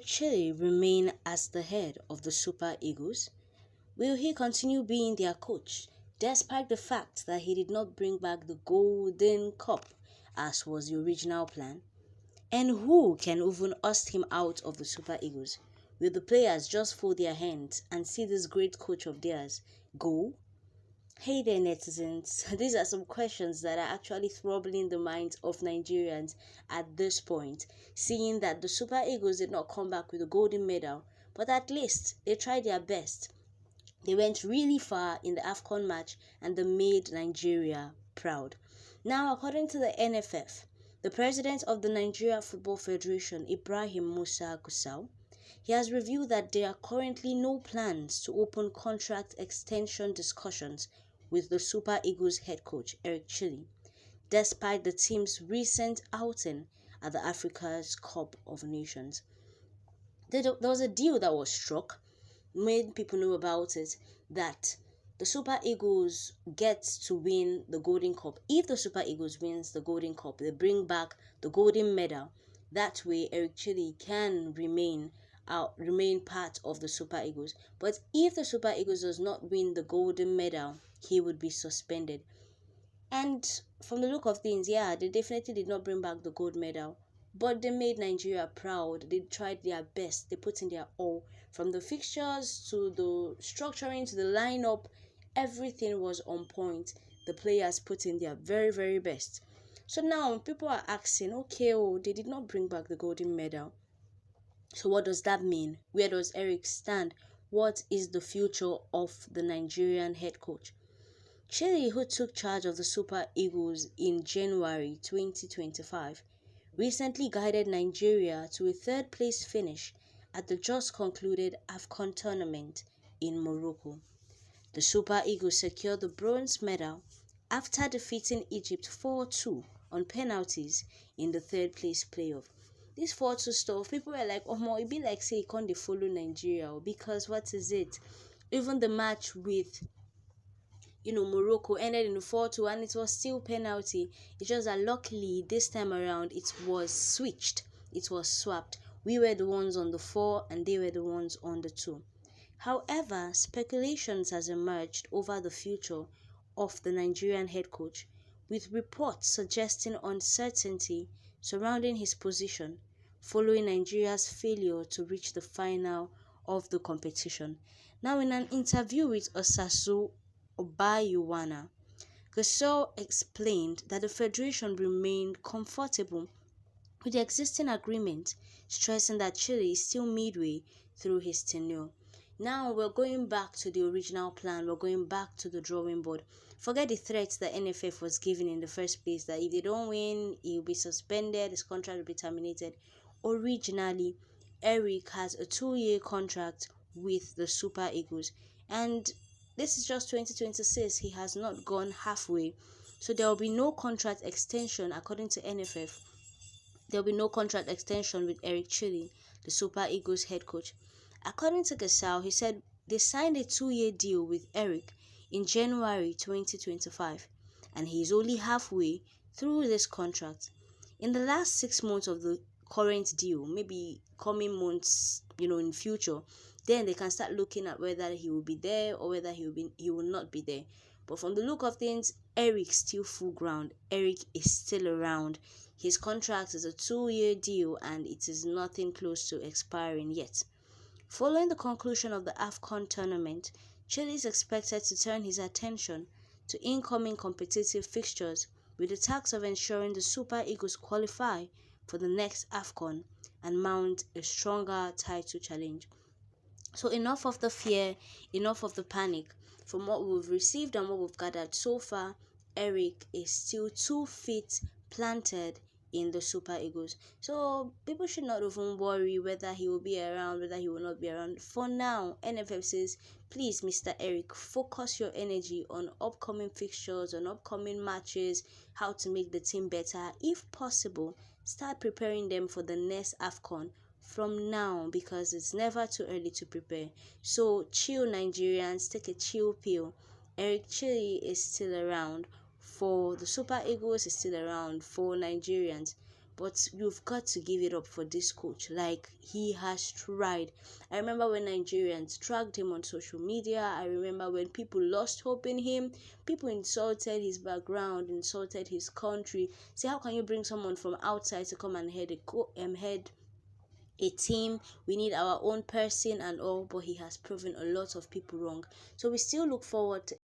Eric Chelle remain as the head of the Super Eagles? Will he continue being their coach, despite the fact that he did not bring back the Golden Cup as was the original plan? And who can even oust him out of the Super Eagles? Will the players just fold their hands and see this great coach of theirs go? Hey there, netizens. These are some questions that are actually troubling the minds of Nigerians at this point, seeing that the Super Eagles did not come back with a golden medal, but at least they tried their best. They went really far in the Afcon match and they made Nigeria proud. Now, according to the NFF, the president of the Nigeria Football Federation, Ibrahim Gusau, he has revealed that there are currently no plans to open contract extension discussions with the Super Eagles head coach, Eric Chelle, despite the team's recent outing at the Africa's Cup of Nations. There was a deal that was struck, made people know about it, that the Super Eagles get to win the Golden Cup. If the Super Eagles wins the Golden Cup, they bring back the golden medal. That way, Eric Chelle can remain part of the Super Eagles. But if the Super Eagles does not win the golden medal, he would be suspended. And from the look of things, yeah, they definitely did not bring back the gold medal, but they made Nigeria proud. They tried their best. They put in their all. From the fixtures to the structuring to the lineup, everything was on point. The players put in their very, very best. So now people are asking, okay, they did not bring back the golden medal. So what does that mean? Where does Eric stand? What is the future of the Nigerian head coach? Chelle, who took charge of the Super Eagles in January 2025, recently guided Nigeria to a third-place finish at the just concluded Afcon tournament in Morocco. The Super Eagles secured the bronze medal after defeating Egypt 4-2 on penalties in the third-place playoff. This 4-2 stuff, people were like, oh, it be like say you can't follow Nigeria, because what is it? Even the match with Morocco ended in 4-2 and it was still penalty. It's just that luckily this time around it was switched. It was swapped. We were the ones on the 4 and they were the ones on the 2. However, speculations has emerged over the future of the Nigerian head coach, with reports suggesting uncertainty surrounding his position following Nigeria's failure to reach the final of the competition. Now, in an interview with Osasu Obayuwana, Gusau explained that the federation remained comfortable with the existing agreement, stressing that Chelle is still midway through his tenure. Now we're going back to the original plan. We're going back to the drawing board. Forget the threats that NFF was given in the first place, that if they don't win, he'll be suspended, his contract will be terminated. Originally, Eric has a 2-year contract with the Super Eagles, and this is just 2026. He has not gone halfway. So there will be no contract extension according to NFF. There will be no contract extension with Eric Chelle, the Super Eagles head coach. According to Gusau, he said they signed a 2-year deal with Eric in January 2025, and he is only halfway through this contract. In the last 6 months of the current deal, maybe coming months, in future, then they can start looking at whether he will be there or whether he will not be there. But from the look of things, Eric's still full ground. Eric is still around. His contract is a 2-year deal and it is nothing close to expiring yet. Following the conclusion of the Afcon tournament, Chelle is expected to turn his attention to incoming competitive fixtures with the task of ensuring the Super Eagles qualify for the next Afcon and mount a stronger title challenge. So enough of the fear, enough of the panic. From what we've received and what we've gathered so far, Eric is still 2 feet planted in the Super Eagles. So people should not even worry whether he will be around, whether he will not be around. For now, NFF says, please, Mr. Eric, focus your energy on upcoming fixtures, on upcoming matches, how to make the team better. If possible, start preparing them for the next Afcon from now, because it's never too early to prepare. So chill, Nigerians, take a chill pill. Eric Chelle is still around. For the Super Eagles, is still around. For Nigerians, But you've got to give it up for this coach. Like, he has tried. I remember when Nigerians dragged him on social media. I remember when people lost hope in him. People insulted his background, insulted his country. Say, how can you bring someone from outside to come and head a team? We need our own person and all. But he has proven a lot of people wrong. So we still look forward to